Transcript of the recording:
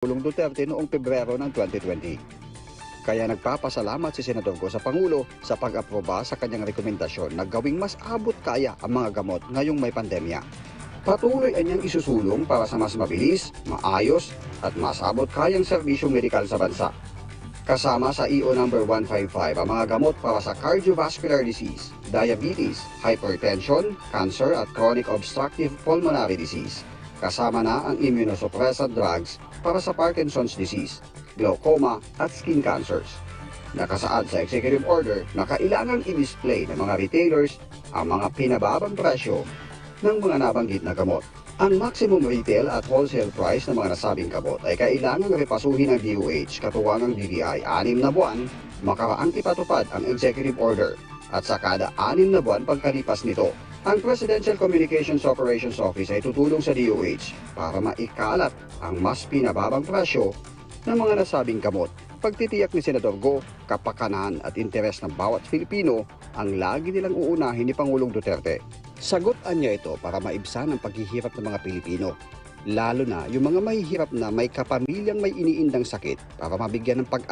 Pangulong Duterte noong Pebrero ng 2020. Kaya nagpapasalamat si Senador Go sa Pangulo sa pag-aproba sa kanyang rekomendasyon na gawing mas abot kaya ang mga gamot ngayong may pandemya. Patuloy ay niyang isusulong para sa mas mabilis, maayos at mas abot kayang serbisyong medikal sa bansa. Kasama sa EO number 155 ang mga gamot para sa cardiovascular disease, diabetes, hypertension, cancer at chronic obstructive pulmonary disease. Kasama na ang immunosuppressant drugs para sa Parkinson's disease, glaucoma at skin cancers. Nakasaad sa executive order na kailangang i-display ng mga retailers ang mga pinababang presyo ng mga nabanggit na gamot. Ang maximum retail at wholesale price ng mga nasabing gamot ay kailangang repasuhin ng DOH katuwang ng DTI 6 na buwan makaraang ipatupad ang executive order at sa kada 6 na buwan pagkalipas nito. Ang Presidential Communications Operations Office ay tutulong sa DOH para maikalat ang mas pinababang presyo ng mga nasabing gamot. Pagtitiyak ni Senador Go, kapakanan at interes ng bawat Filipino ang lagi nilang uunahin ni Pangulong Duterte. Sagutan niya ito para maibsan ang paghihirap ng mga Pilipino, lalo na yung mga mahihirap na may kapamilyang may iniindang sakit para mabigyan ng pag-asa